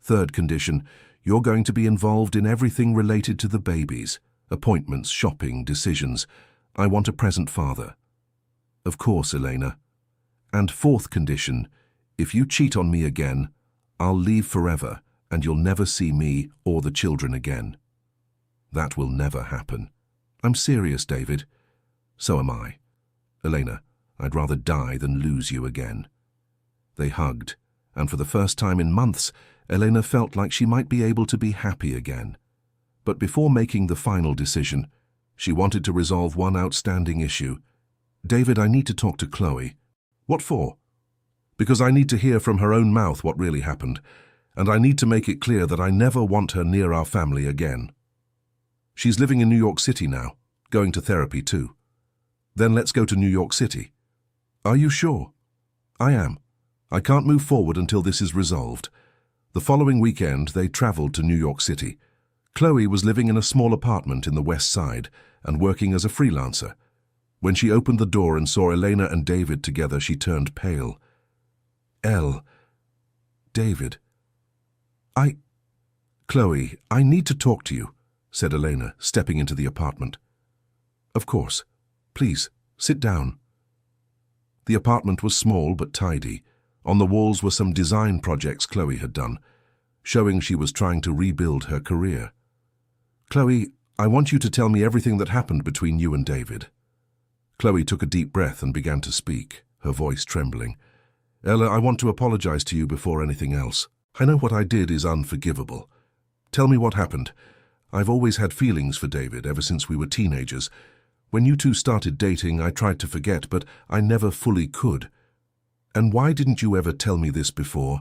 "Third condition, you're going to be involved in everything related to the babies, appointments, shopping, decisions. I want a present father." "Of course, Elena." "And fourth condition, if you cheat on me again, I'll leave forever and you'll never see me or the children again." "That will never happen." "I'm serious, David." "So am I. Elena, I'd rather die than lose you again." They hugged, and for the first time in months, Elena felt like she might be able to be happy again. But before making the final decision, she wanted to resolve one outstanding issue. "David, I need to talk to Chloe." "What for?" "Because I need to hear from her own mouth what really happened, and I need to make it clear that I never want her near our family again. She's living in New York City now, going to therapy too." "Then let's go to New York City." Are you sure? I am. I can't move forward until this is resolved. The following weekend, they traveled to New York City. Chloe was living in a small apartment in the West Side and working as a freelancer. When she opened the door and saw Elena and David together, she turned pale. David. Chloe, I need to talk to you, said Elena, stepping into the apartment. Of course. Please, sit down. The apartment was small but tidy. On the walls were some design projects Chloe had done, showing she was trying to rebuild her career. Chloe, I want you to tell me everything that happened between you and David. Chloe took a deep breath and began to speak, her voice trembling. Ella, I want to apologize to you before anything else. I know what I did is unforgivable. Tell me what happened. I've always had feelings for David ever since we were teenagers. When you two started dating, I tried to forget, but I never fully could. And why didn't you ever tell me this before?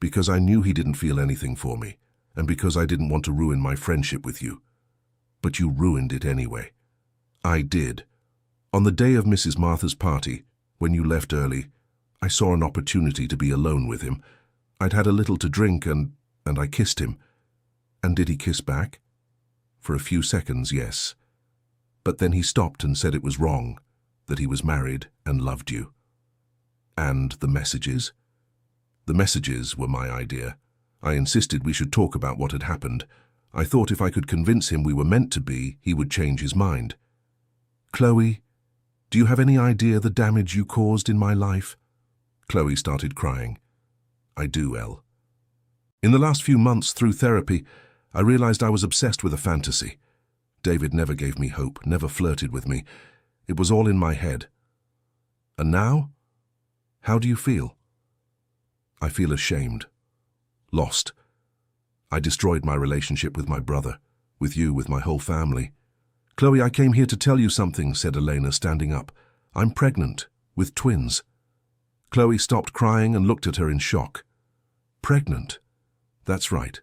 Because I knew he didn't feel anything for me, and because I didn't want to ruin my friendship with you. But you ruined it anyway. I did. On the day of Mrs. Martha's party, when you left early, I saw an opportunity to be alone with him. I'd had a little to drink and I kissed him. And did he kiss back? For a few seconds, yes. But then he stopped and said it was wrong, that he was married and loved you. And the messages? The messages were my idea. I insisted we should talk about what had happened. I thought if I could convince him we were meant to be, he would change his mind. Chloe, do you have any idea the damage you caused in my life? Chloe started crying. I do, Elle. In the last few months through therapy, I realized I was obsessed with a fantasy. David never gave me hope, never flirted with me. It was all in my head. And now? How do you feel? I feel ashamed. Lost. I destroyed my relationship with my brother, with you, with my whole family. Chloe, I came here to tell you something, said Elena, standing up. I'm pregnant, with twins. Chloe stopped crying and looked at her in shock. Pregnant? That's right.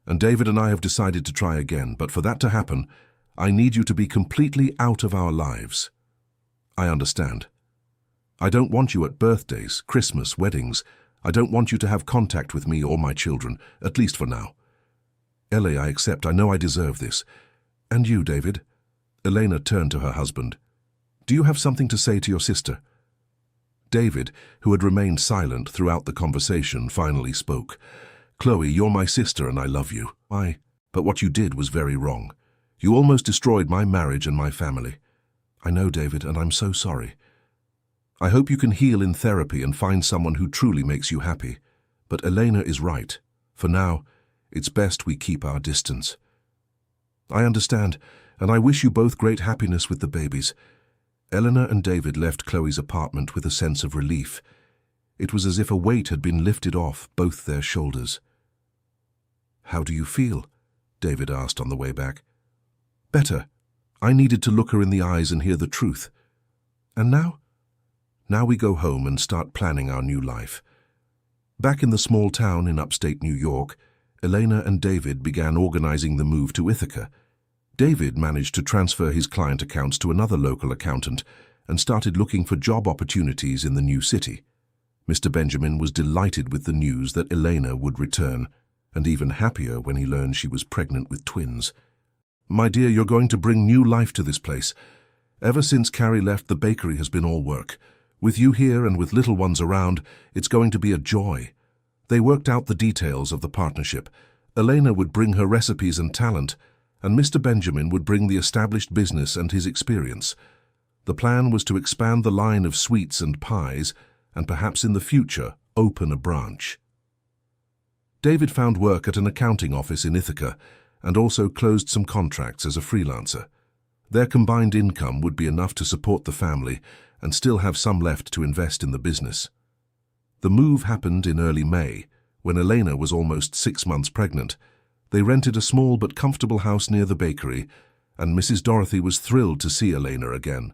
And David and I have decided to try again, but for that to happen, I need you to be completely out of our lives. I understand. I don't want you at birthdays, Christmas, weddings. I don't want you to have contact with me or my children, at least for now. Ellie, I accept. I know I deserve this. And you, David? Elena turned to her husband. Do you have something to say to your sister? David, who had remained silent throughout the conversation, finally spoke. Chloe, you're my sister and I love you. But what you did was very wrong. You almost destroyed my marriage and my family. I know, David, and I'm so sorry. I hope you can heal in therapy and find someone who truly makes you happy. But Elena is right. For now, it's best we keep our distance. I understand, and I wish you both great happiness with the babies. Eleanor and David left Chloe's apartment with a sense of relief. It was as if a weight had been lifted off both their shoulders. How do you feel? David asked on the way back. Better. I needed to look her in the eyes and hear the truth. And now? Now we go home and start planning our new life. Back in the small town in upstate New York, Elena and David began organizing the move to Ithaca. David managed to transfer his client accounts to another local accountant and started looking for job opportunities in the new city. Mr. Benjamin was delighted with the news that Elena would return, and even happier when he learned she was pregnant with twins. My dear, you're going to bring new life to this place. Ever since Carrie left, the bakery has been all work. With you here and with little ones around, it's going to be a joy. They worked out the details of the partnership. Elena would bring her recipes and talent, and Mr. Benjamin would bring the established business and his experience. The plan was to expand the line of sweets and pies, and perhaps in the future open a branch. David found work at an accounting office in Ithaca and also closed some contracts as a freelancer. Their combined income would be enough to support the family and still have some left to invest in the business. The move happened in early May, when Elena was almost 6 months pregnant. They rented a small but comfortable house near the bakery, and Mrs. Dorothy was thrilled to see Elena again.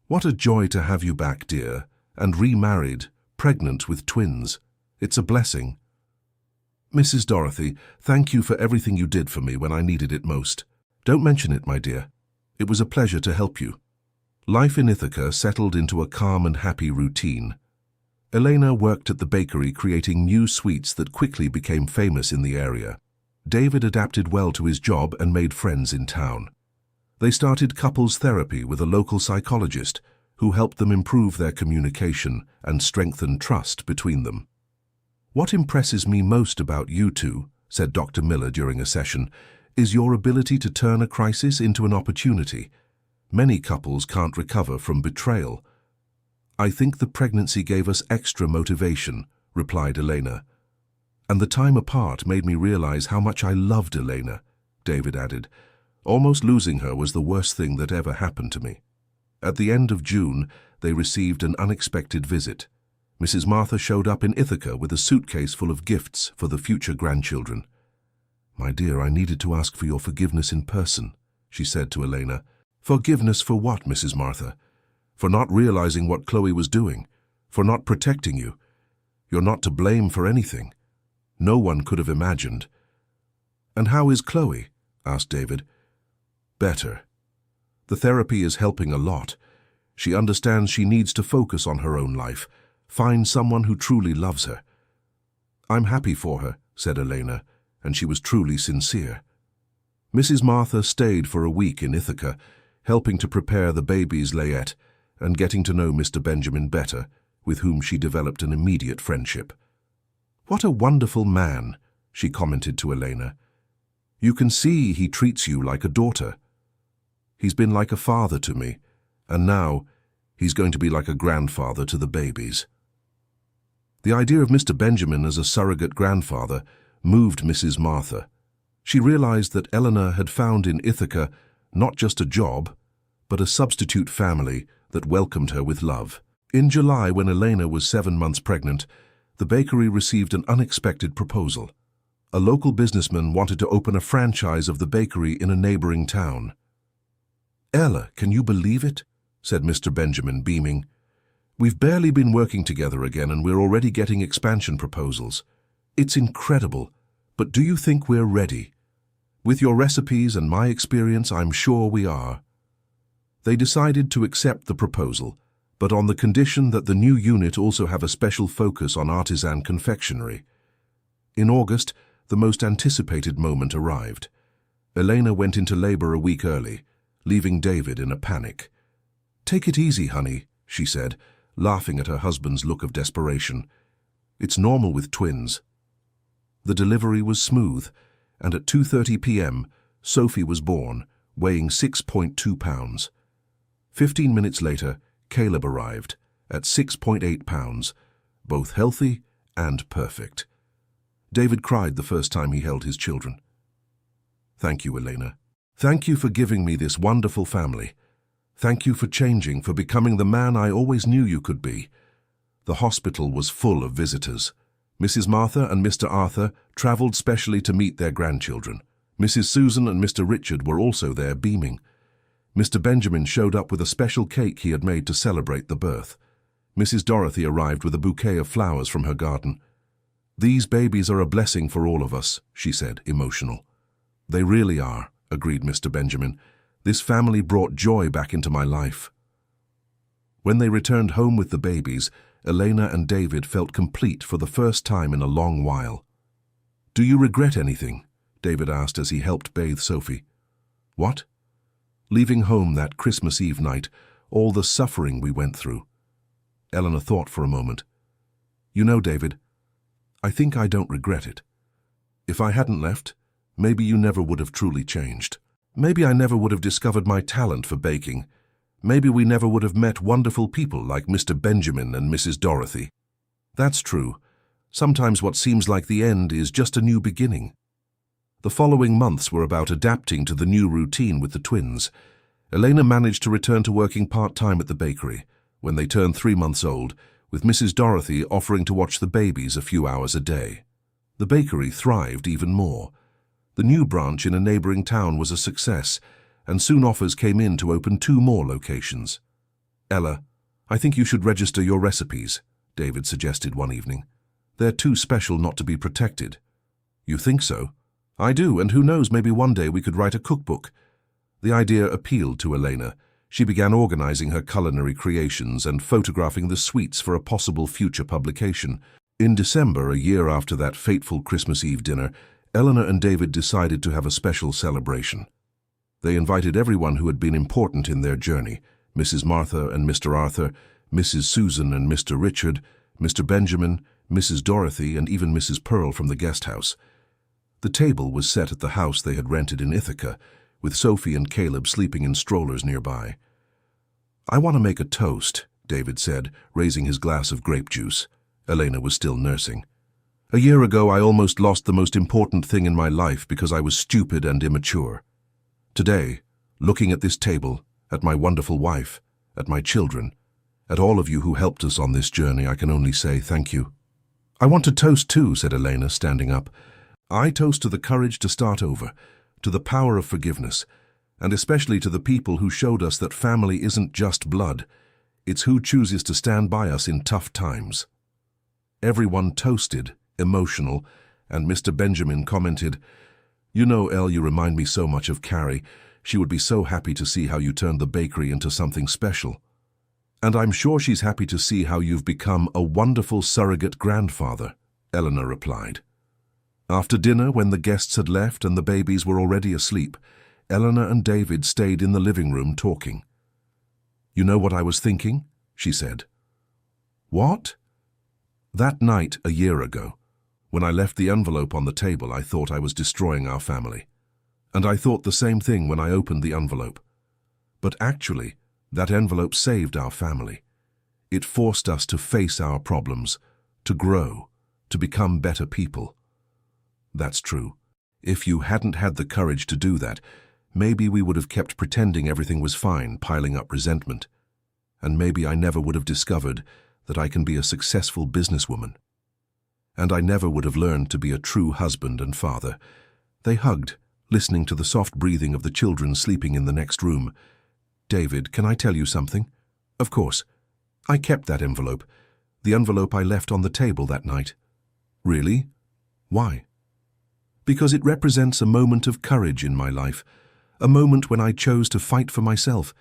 What a joy to have you back, dear, and remarried, pregnant with twins. It's a blessing. Mrs. Dorothy, thank you for everything you did for me when I needed it most. Don't mention it, my dear. It was a pleasure to help you. Life in Ithaca settled into a calm and happy routine. Elena worked at the bakery creating new sweets that quickly became famous in the area. David adapted well to his job and made friends in town. They started couples therapy with a local psychologist who helped them improve their communication and strengthen trust between them. "What impresses me most about you two," said Dr. Miller during a session, "is your ability to turn a crisis into an opportunity. Many couples can't recover from betrayal." "I think the pregnancy gave us extra motivation," replied Elena. "And the time apart made me realize how much I loved Elena," David added. "Almost losing her was the worst thing that ever happened to me." At the end of June, they received an unexpected visit. Mrs. Martha showed up in Ithaca with a suitcase full of gifts for the future grandchildren. "My dear, I needed to ask for your forgiveness in person," she said to Elena. "Forgiveness for what, Mrs. Martha? For not realizing what Chloe was doing, for not protecting you. You're not to blame for anything. No one could have imagined." "And how is Chloe?" asked David. "Better. The therapy is helping a lot. She understands she needs to focus on her own life, find someone who truly loves her." "I'm happy for her," said Elena, and she was truly sincere. Mrs. Martha stayed for a week in Ithaca, helping to prepare the baby's layette and getting to know Mr. Benjamin better, with whom she developed an immediate friendship. "What a wonderful man," she commented to Elena. "You can see he treats you like a daughter. He's been like a father to me, and now he's going to be like a grandfather to the babies." The idea of Mr. Benjamin as a surrogate grandfather moved Mrs. Martha. She realized that Eleanor had found in Ithaca not just a job, but a substitute family that welcomed her with love. In July, when Elena was 7 months pregnant, the bakery received an unexpected proposal. A local businessman wanted to open a franchise of the bakery in a neighboring town. "Ella, can you believe it?" said Mr. Benjamin, beaming. "We've barely been working together again and we're already getting expansion proposals. It's incredible, but do you think we're ready? With your recipes and my experience, I'm sure we are." They decided to accept the proposal, but on the condition that the new unit also have a special focus on artisan confectionery. In August, the most anticipated moment arrived. Elena went into labor a week early, leaving David in a panic. "Take it easy, honey," she said, laughing at her husband's look of desperation. "It's normal with twins." The delivery was smooth, and at 2:30 p.m., Sophie was born, weighing 6.2 pounds. 15 minutes later, Caleb arrived, at 6.8 pounds, both healthy and perfect. David cried the first time he held his children. "Thank you, Elena. Thank you for giving me this wonderful family. Thank you for changing, for becoming the man I always knew you could be." The hospital was full of visitors. Mrs. Martha and Mr. Arthur traveled specially to meet their grandchildren. Mrs. Susan and Mr. Richard were also there, beaming. Mr. Benjamin showed up with a special cake he had made to celebrate the birth. Mrs. Dorothy arrived with a bouquet of flowers from her garden. "These babies are a blessing for all of us," she said, emotional. "They really are," agreed Mr. Benjamin. "This family brought joy back into my life." When they returned home with the babies, Elena and David felt complete for the first time in a long while. "Do you regret anything?" David asked as he helped bathe Sophie. "What?" "Leaving home that Christmas Eve night, all the suffering we went through." Eleanor thought for a moment. "You know, David, I think I don't regret it. If I hadn't left, maybe you never would have truly changed. Maybe I never would have discovered my talent for baking. Maybe we never would have met wonderful people like Mr. Benjamin and Mrs. Dorothy. That's true. Sometimes what seems like the end is just a new beginning." The following months were about adapting to the new routine with the twins. Elena managed to return to working part-time at the bakery when they turned 3 months old, with Mrs. Dorothy offering to watch the babies a few hours a day. The bakery thrived even more. The new branch in a neighboring town was a success, and soon offers came in to open 2 more locations. "Ella, I think you should register your recipes," David suggested one evening. "They're too special not to be protected." "You think so?" "I do, and who knows, maybe one day we could write a cookbook." The idea appealed to Elena. She began organizing her culinary creations and photographing the sweets for a possible future publication. In December, a year after that fateful Christmas Eve dinner, Eleanor and David decided to have a special celebration. They invited everyone who had been important in their journey: Mrs. Martha and Mr. Arthur, Mrs. Susan and Mr. Richard, Mr. Benjamin, Mrs. Dorothy, and even Mrs. Pearl from the guest house. The table was set at the house they had rented in Ithaca, with Sophie and Caleb sleeping in strollers nearby. "I want to make a toast," David said, raising his glass of grape juice. Elena was still nursing. "A year ago, I almost lost the most important thing in my life because I was stupid and immature. Today, looking at this table, at my wonderful wife, at my children, at all of you who helped us on this journey, I can only say thank you." "I want to toast too," said Elena, standing up. "I toast to the courage to start over, to the power of forgiveness, and especially to the people who showed us that family isn't just blood. It's who chooses to stand by us in tough times." Everyone toasted, emotional, and Mr. Benjamin commented, "You know, Elle, you remind me so much of Carrie. She would be so happy to see how you turned the bakery into something special. And I'm sure she's happy to see how you've become a wonderful surrogate grandfather," Eleanor replied. After dinner, when the guests had left and the babies were already asleep, Eleanor and David stayed in the living room talking. "You know what I was thinking?" she said. "What?" "That night a year ago, when I left the envelope on the table, I thought I was destroying our family. And I thought the same thing when I opened the envelope. But actually, that envelope saved our family. It forced us to face our problems, to grow, to become better people." "That's true. If you hadn't had the courage to do that, maybe we would have kept pretending everything was fine, piling up resentment. And maybe I never would have discovered that I can be a successful businesswoman. And I never would have learned to be a true husband and father." They hugged, listening to the soft breathing of the children sleeping in the next room. "David, can I tell you something?" "Of course. I kept that envelope. The envelope I left on the table that night." "Really? Why?" "Because it represents a moment of courage in my life, a moment when I chose to fight for myself,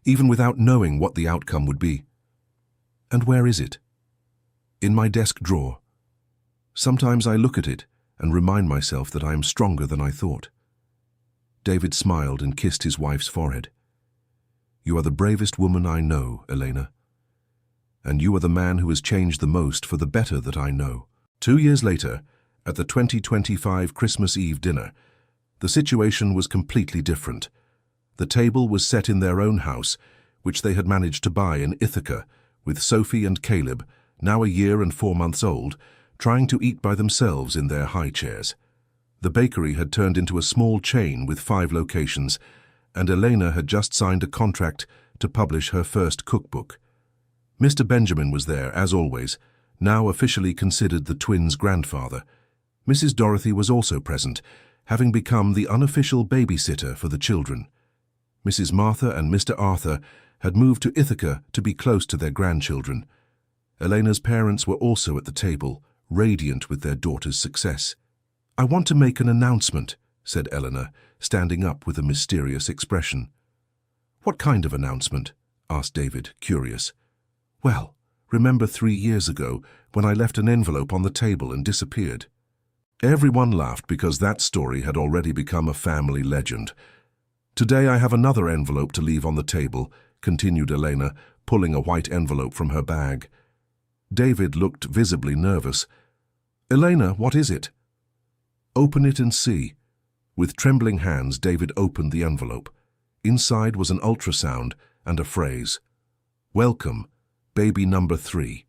even without knowing what the outcome would be." "And where is it?" "In my desk drawer. Sometimes I look at it and remind myself that I am stronger than I thought." David smiled and kissed his wife's forehead. "You are the bravest woman I know, Elena. And you are the man who has changed the most for the better that I know." 2 years later, at the 2025 Christmas Eve dinner, the situation was completely different. The table was set in their own house, which they had managed to buy in Ithaca, with Sophie and Caleb, now a year and 4 months old, trying to eat by themselves in their high chairs. The bakery had turned into a small chain with 5 locations, and Elena had just signed a contract to publish her first cookbook. Mr. Benjamin was there, as always, now officially considered the twins' grandfather. Mrs. Dorothy was also present, having become the unofficial babysitter for the children. Mrs. Martha and Mr. Arthur had moved to Ithaca to be close to their grandchildren. Elena's parents were also at the table, radiant with their daughter's success. "I want to make an announcement," said Eleanor, standing up with a mysterious expression. "What kind of announcement?" asked David, curious. "Well, remember 3 years ago when I left an envelope on the table and disappeared?" Everyone laughed because that story had already become a family legend. "Today I have another envelope to leave on the table," continued Elena, pulling a white envelope from her bag. David looked visibly nervous. "Elena, what is it?" "Open it and see." With trembling hands, David opened the envelope. Inside was an ultrasound and a phrase: "Welcome, baby number 3.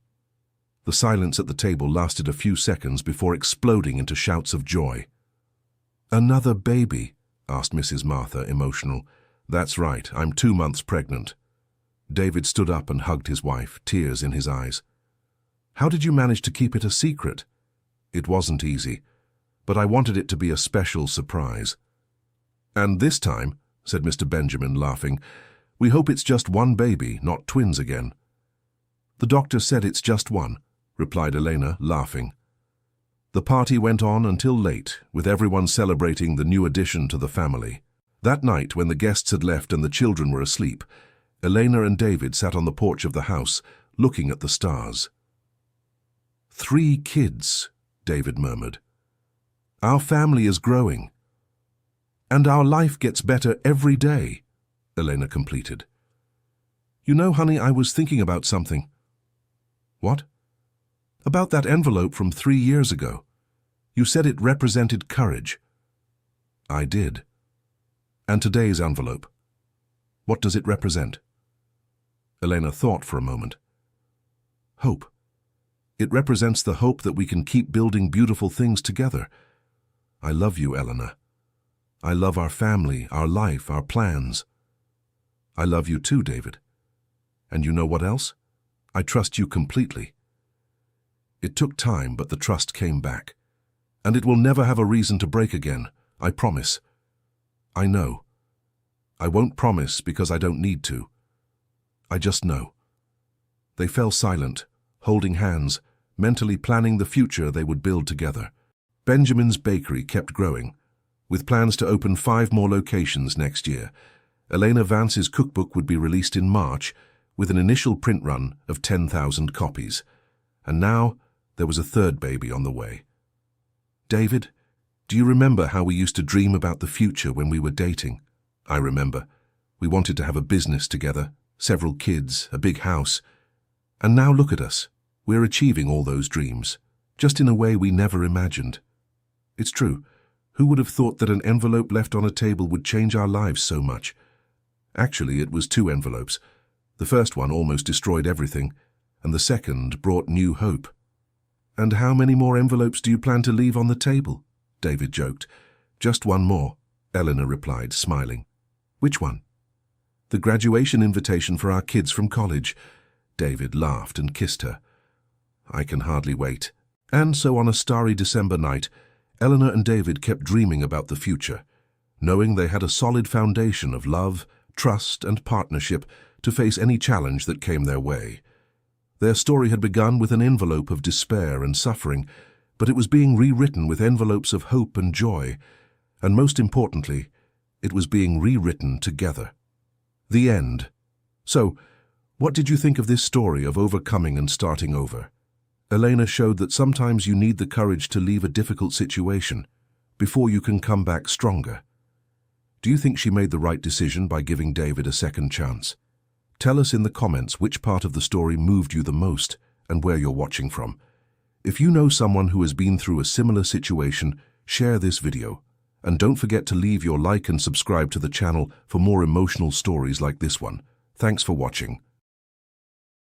The silence at the table lasted a few seconds before exploding into shouts of joy. "Another baby?" asked Mrs. Martha, emotional. "That's right, I'm 2 months pregnant." David stood up and hugged his wife, tears in his eyes. "How did you manage to keep it a secret?" "It wasn't easy, but I wanted it to be a special surprise." "And this time," said Mr. Benjamin, laughing, "we hope it's just one baby, not twins again." "The doctor said it's just one," replied Elena, laughing. The party went on until late, with everyone celebrating the new addition to the family. That night, when the guests had left and the children were asleep, Elena and David sat on the porch of the house, looking at the stars. 3 kids, David murmured. Our family is growing. And our life gets better every day, Elena completed. You know, honey, I was thinking about something. What? About that envelope from 3 years ago. You said it represented courage. I did. And today's envelope. What does it represent? Elena thought for a moment. Hope. It represents the hope that we can keep building beautiful things together. I love you, Elena. I love our family, our life, our plans. I love you too, David. And you know what else? I trust you completely. It took time, but the trust came back. And it will never have a reason to break again, I promise. I know. I won't promise because I don't need to. I just know. They fell silent, holding hands, mentally planning the future they would build together. Benjamin's bakery kept growing, with plans to open 5 more locations next year. Elena Vance's cookbook would be released in March, with an initial print run of 10,000 copies. And now there was a 3rd baby on the way. David, do you remember how we used to dream about the future when we were dating? I remember. We wanted to have a business together, several kids, a big house. And now look at us. We're achieving all those dreams, just in a way we never imagined. It's true. Who would have thought that an envelope left on a table would change our lives so much? Actually, it was 2 envelopes. The first one almost destroyed everything, and the second brought new hope. And how many more envelopes do you plan to leave on the table? David joked. Just 1 more, Eleanor replied, smiling. Which one? The graduation invitation for our kids from college. David laughed and kissed her. I can hardly wait. And so on a starry December night, Eleanor and David kept dreaming about the future, knowing they had a solid foundation of love, trust, and partnership to face any challenge that came their way. Their story had begun with an envelope of despair and suffering, but it was being rewritten with envelopes of hope and joy, and most importantly, it was being rewritten together. The end. So, what did you think of this story of overcoming and starting over? Elena showed that sometimes you need the courage to leave a difficult situation before you can come back stronger. Do you think she made the right decision by giving David a second chance? Tell us in the comments which part of the story moved you the most and where you're watching from. If you know someone who has been through a similar situation, share this video. And don't forget to leave your like and subscribe to the channel for more emotional stories like this one. Thanks for watching.